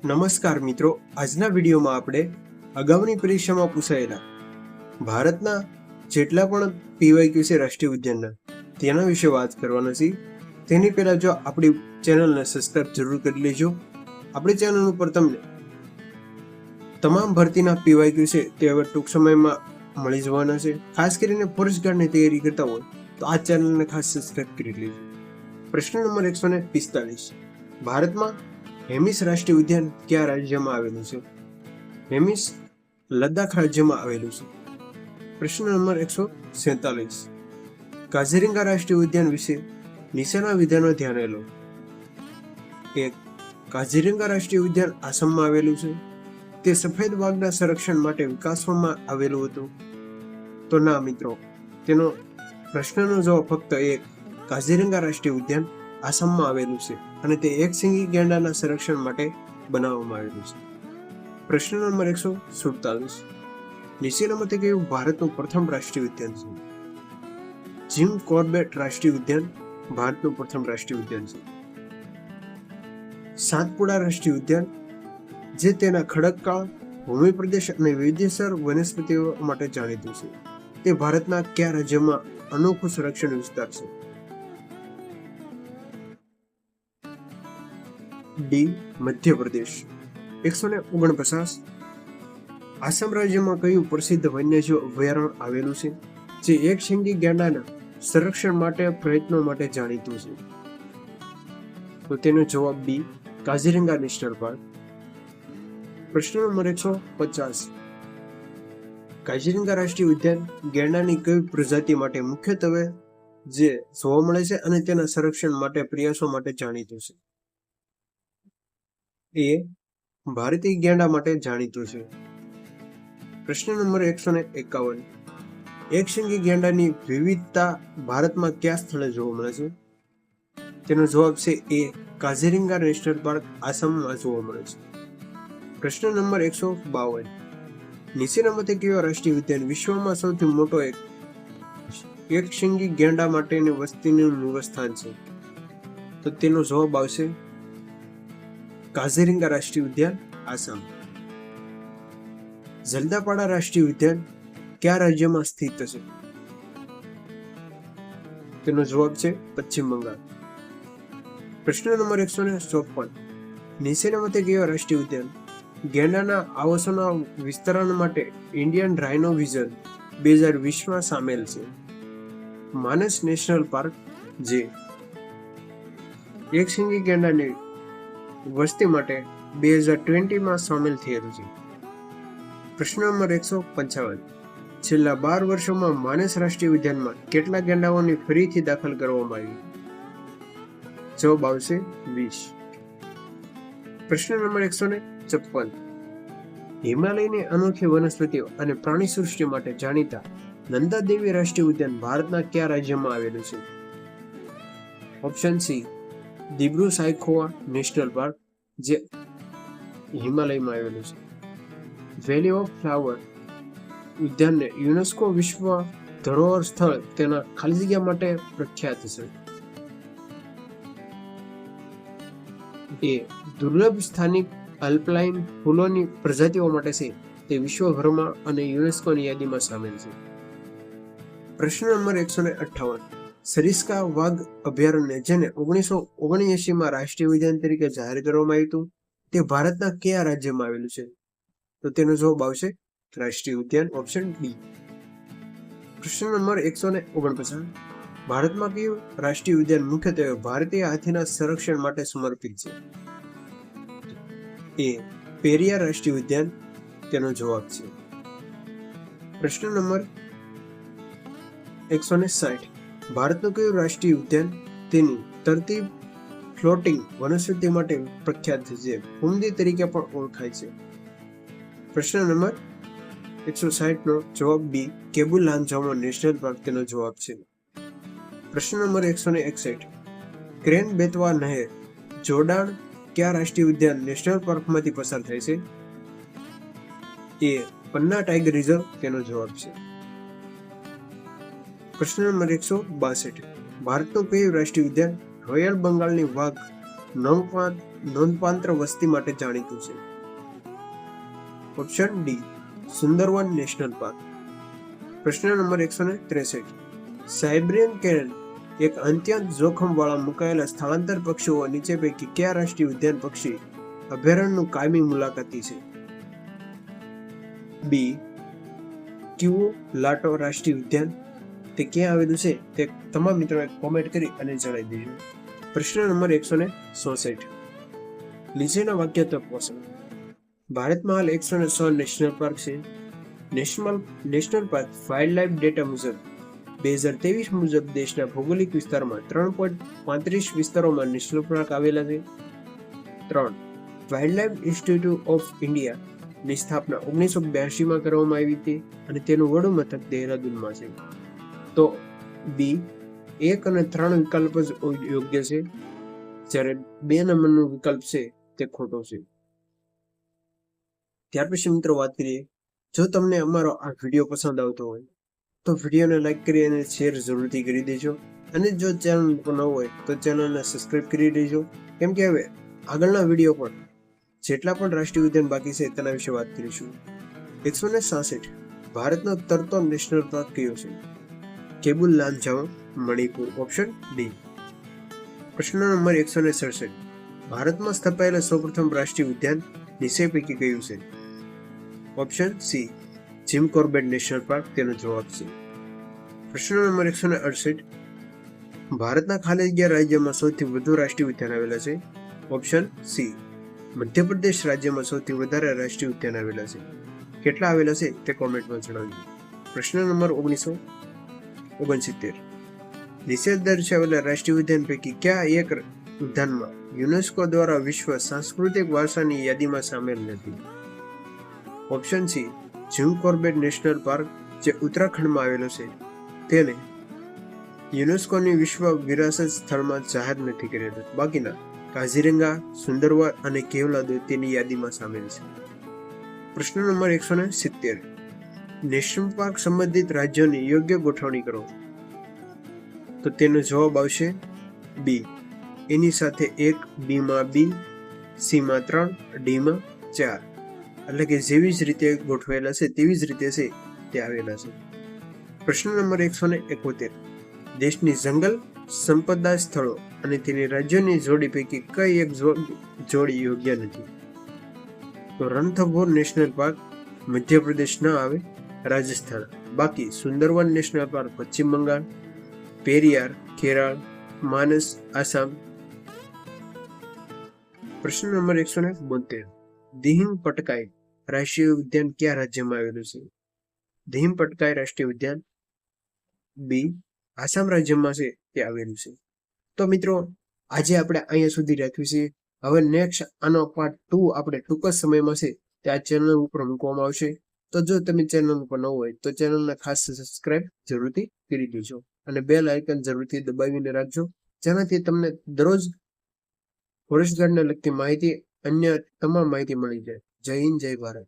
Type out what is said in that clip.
નમસ્કાર મિત્રો, આજના વિડીયોમાં આપણે અગાઉની પરીક્ષામાં પૂછાયેલા ભારતના જેટલા પણ પીવાયક્યુ છે રાષ્ટ્રીય ઉદ્યાનના તેના વિશે વાત કરવાના છે. તેની પહેલા જો આપણી ચેનલને સબસ્ક્રાઇબ જરૂર કરી લેજો. આપણી ચેનલ ઉપર તમને તમામ ભરતીના પીવાયક્યુ છે તે હવે ટૂંક સમયમાં મળી જવાના છે. ખાસ કરીને ફોરેસ્ટ ગાર્ડની તૈયારી કરતા હોય તો આ ચેનલને ખાસ સબસ્ક્રાઇબ કરી લેજો. પ્રશ્ન નંબર 145. ભારતમાં હેમિસ રાષ્ટ્રીય ઉદ્યાન કયા રાજ્યમાં આવેલું છે? હેમિસ લદ્દાખ રાજ્યમાં આવેલું છે. પ્રશ્ન નંબર 147. કાઝીરંગા રાષ્ટ્રીય ઉદ્યાન વિશે નીચેના વિધાનો ધ્યાને લો. 1. કાઝીરંગા રાષ્ટ્રીય ઉદ્યાન આસામમાં આવેલું છે. તે સફેદ વાઘના સંરક્ષણ માટે વિકસાવવામાં આવેલું હતું. તો ના મિત્રો, તેનો પ્રશ્નનો જવાબ ફક્ત 1. કાઝીરંગા રાષ્ટ્રીય ઉદ્યાન આસામમાં આવેલું છે અને તે એકશિંગી ગેંડાના સંરક્ષણ માટે બનાવવામાં આવેલું છે. પ્રશ્ન નંબર 147. નીચેનામાંથી કયું ભારતનું પ્રથમ રાષ્ટ્રીય ઉદ્યાન છે? જીમ કોર્બેટ રાષ્ટ્રીય ઉદ્યાન ભારતનું પ્રથમ રાષ્ટ્રીય ઉદ્યાન છે. સાતપુડા રાષ્ટ્રીય ઉદ્યાન જે તેના ખડકકાળ, ભૂમિ પ્રદેશ અને વૈવિધ્યસર વનસ્પતિઓ માટે જાણીતું છે, તે ભારતના કયા રાજ્યમાં અનોખું સંરક્ષણ વિસ્તાર છે? ડી. મધ્યપ્રદેશ. 149. આસામ રાજ્યમાં કયું પ્રસિદ્ધ વન્યજીવ અભયારણ્ય આવેલું છે જે એકશિંગી ગેંડાના સંરક્ષણ માટે પ્રયત્નો માટે જાણીતું છે? તો તેનો જવાબ બી. Kaziranga national park. પ્રશ્ન નંબર 150. કાઝીરંગા રાષ્ટ્રીય ઉદ્યાન ગેંડાની કઈ પ્રજાતિ માટે મુખ્યત્વે જે જોવા મળે છે અને તેના સંરક્ષણ માટે પ્રયાસો માટે જાણીતું છે? એ. ભારતીય ગેંડા માટે જાણીતું છે. પ્રશ્ન નંબર 151. એકશિંગી ગેંડાની વિવિધતા ભારતમાં કયા સ્થળે જોવા મળે છે? તેનો જવાબ છે એ. કાઝીરંગા નેશનલ પાર્ક આસામમાં જોવા મળે છે. પ્રશ્ન નંબર 152. નીચેનામાંથી કયો રાષ્ટ્રીય ઉદ્યાન વિશ્વમાં સૌથી મોટો એકશિંગી ગેંડા માટેની વસ્તીનું નિવાસસ્થાન છે? તો તેનો જવાબ આવશે કાઝીરંગા રાષ્ટ્રીય ઉદ્યાન આસામ. જલદાપાડા રાષ્ટ્રીય ઉદ્યાન કયા રાજ્યમાં સ્થિત છે? તેનો જવાબ છે પશ્ચિમ બંગાળ. પ્રશ્ન નંબર 154. નીચેનામાંથી કયો રાષ્ટ્રીય ઉદ્યાન ગેંડાના આવાસોના વિસ્તરણ માટે ઇન્ડિયન રાઇનો વિઝન 2020માં સામેલ છે? માનસ નેશનલ પાર્ક જે એકશિંગી ગેંડાની વસ્તી માટે 2020માં સામેલ થયેલું છે. પ્રશ્ન નંબર 155. છેલ્લા 12 વર્ષોમાં માનસ રાષ્ટ્રીય ઉદ્યાનમાં કેટલા ગેંડાઓની ફરીથી દાખલ કરવામાં આવી? જવાબ આવશે 20. પ્રશ્ન નંબર 156. હિમાલયની અનોખી વનસ્પતિઓ અને પ્રાણી સૃષ્ટિ માટે જાણીતા નંદા દેવી રાષ્ટ્રીય ઉદ્યાન ભારતના કયા રાજ્યમાં આવેલું છે? Option C. Dibru Saikhowa national park જે હિમાલયમાં આવેલું છે. વેલી ઓફ ફ્લાવર ઉદ્યાનને યુનેસ્કો વિશ્વ ધરોહર સ્થળ તેના ખાલી જગ્યા માટે પ્રખ્યાત છે. એ. દુર્લભ સ્થાનિક અલ્પાઇન ફૂલોની પ્રજાતિઓ માટે છે, તે વિશ્વભરમાં અને યુનેસ્કોની યાદીમાં સામેલ છે. પ્રશ્ન નંબર 158. સરિસ્કા વાઘ અભયારણ્ય જેને 1979માં રાષ્ટ્રીય ઉદ્યાન તરીકે જાહેર કરવામાં આવ્યું હતું, તે ભારતના કયા રાજ્યમાં આવેલું છે? તો તેનો જવાબ આવશે રાષ્ટ્રીય ઉદ્યાન ઓપ્શન ડી. પ્રશ્ન નંબર 149. ભારતમાં કયું રાષ્ટ્રીય ઉદ્યાન મુખ્યત્વે ભારતીય હાથીના સંરક્ષણ માટે સમર્પિત છે? એ. પેરિયાર રાષ્ટ્રીય ઉદ્યાન તેનો જવાબ છે. પ્રશ્ન નંબર 160. ભારતનું કયું રાષ્ટ્રીય ઉદ્યાન તેની તરતી ફ્લોટિંગ વનસ્પતિ માટે પ્રખ્યાત છે જે ફૂમદી તરીકે પણ ઓળખાય છે? પ્રશ્ન નંબર 160 નો જવાબ બી. કેબુલ લાંજામો નેશનલ પાર્ક તેનો જવાબ છે. પ્રશ્ન નંબર 161. ક્રેન બેતવા નહેર જોડાણ કયા રાષ્ટ્રીય ઉદ્યાન નેશનલ પાર્કમાંથી પસાર થાય છે? એ. પન્ના ટાઈગર રિઝર્વ તેનો જવાબ છે. પ્રશ્ન નંબર 162. ભારતનું કયું રાષ્ટ્રીય ઉદ્યાન રોયલ બંગાળની વાઘ નવપાત નોંધપાત્ર વસ્તી માટે જાણીતું છે? Option D, Sundarbans national park. પ્રશ્ન નંબર 163. સાયબ્રિયન કેરન એક અત્યંત જોખમવાળા મુકાયેલા સ્થળાંતર પક્ષીઓ નીચે પૈકી કયા રાષ્ટ્રીય ઉદ્યાન પક્ષી અભયારણ્યનું કાયમી મુલાકાતી છે? બી, ક્યુલાટો રાષ્ટ્રીય ઉદ્યાન. તે ક્યાં આવેલું છે તે તમામ મિત્રોએ કોમેન્ટ કરી અને જણાવી દેજો. પ્રશ્ન નંબર 164. નીચેના વાક્ય તપાસો. ભારતમાં હાલ 106 નેશનલ પાર્ક છે. નેશનલ પાર્ક વાઇલ્ડલાઇફ ડેટા મુજબ 2023 મુજબ દેશના ભૌગોલિક વિસ્તારમાં 3.35 વિસ્તારોમાં નેશનલ પાર્ક આવેલા છે. 3. વાઇલ્ડલાઇફ ઇન્સ્ટિટ્યૂટ ઓફ ઇન્ડિયાની સ્થાપના 1982માં કરવામાં આવી હતી અને તેનું વડું મથક દહેરાદૂનમાં છે. તો બી, 1 અને 3 વિકલ્પ જ યોગ્ય છે, જ્યારે 2 નંબરનો વિકલ્પ છે તે ખોટો છે. ત્યાર પછી મિત્રો વાત કરીએ, જો તમને અમારો આ વિડીયો પસંદ આવતો હોય તો વિડીયોને લાઈક કરી અને શેર જરૂરથી કરી દેજો, અને જો ચેનલ પર ન હોય તો ચેનલને સબસ્ક્રાઇબ કરી દેજો, કેમ કે હવે આગળના વિડીયો પર જેટલા પણ રાષ્ટ્રીય ઉદ્યાન બાકી છે તેના વિશે વાત કરીશું. 166. ભારતનો તરતો નેશનલ પાર્ક કયો છે? કેબુલ લામજાઓ, મણિપુર. Option D. પ્રશ્ન નંબર 167. ભારતમાં સ્થપાયેલા સૌપ્રથમ રાષ્ટ્રીય ઉદ્યાન નીચે પૈકી કયું છે? Option C, Jim Corbett national park તેનો જવાબ છે. પ્રશ્ન નંબર 168. ભારતના ખાલી જગ્યા રાજ્યમાં સૌથી વધુ રાષ્ટ્રીય ઉદ્યાન આવેલા છે? ઓપ્શન સી, મધ્યપ્રદેશ રાજ્યમાં સૌથી વધારે રાષ્ટ્રીય ઉદ્યાન આવેલા છે. કેટલા આવેલા છે તે કોમેન્ટમાં જણાવજો. પ્રશ્ન નંબર 1969. નીચે દર્શાવેલા રાષ્ટ્રીય ઉદ્યાન પૈકી કયા એક ઉદ્યાનમાં યુનેસ્કો દ્વારા વિશ્વ સાંસ્કૃતિક વારસાની યાદીમાં સામેલ નથી? Option C, Jim Corbett national park જે ઉત્તરાખંડમાં આવેલો છે તેને યુનેસ્કોની વિશ્વ વિરાસત સ્થળમાં જાહેર નથી કરેલું. બાકીના કાઝીરંગા, સુંદરવન અને કેવલાદો તેની યાદીમાં સામેલ છે. પ્રશ્ન નંબર 170. નેશનલ પાર્ક સંબંધિત રાજ્યોની યોગ્ય ગોઠવણી કરો. તો તેનો જવાબ આવશે બી, એની સાથે 1, બીમાં 2, સીમાં 3, ડીમાં 4. એટલે કે જેવી જ રીતે ગોઠવાયેલા છે તેવી જ રીતે છે તે આવેલા છે. પ્રશ્ન નંબર 171. દેશની જંગલ સંપદા સ્થળો અને તેની રાજ્યોની જોડી પૈકી કઈ એક જોડી યોગ્ય નથી? તો રણથંભોર નેશનલ પાર્ક મધ્યપ્રદેશ ન આવે, રાજસ્થાન. બાકી સુંદરવન નેશનલ પાર્ક પશ્ચિમ બંગાળ, પેરિયાર કેરળ, માનસ આસામ. પ્રશ્ન નંબર 172. દિહિંગ પટકાઈ રાષ્ટ્રીય ઉદ્યાન કયા રાજ્યમાં આવેલું છે? દિહિંગ પટકાઈ રાષ્ટ્રીય ઉદ્યાન બી, આસામ રાજ્યમાં છે તે આવેલું છે. તો મિત્રો આજે આપણે અહીંયા સુધી રાખ્યું છે. હવે નેક્સ્ટ આનો પાર્ટ 2 આપણે ટૂંક જ સમયમાં છે તે આ ચેનલ ઉપર મૂકવામાં આવશે. તો જો તમે ચેનલ ઉપર ન હોય તો ચેનલને ખાસ સબસ્ક્રાઇબ જરૂરથી કરી દેજો અને બેલ આઇકન જરૂરથી દબાવીને રાખજો, જેનાથી તમને દરરોજ ફોરેસ્ટ ગાર્ડને લગતી માહિતી, અન્ય તમામ માહિતી મળી જાય. જય હિન્દ, જય ભારત.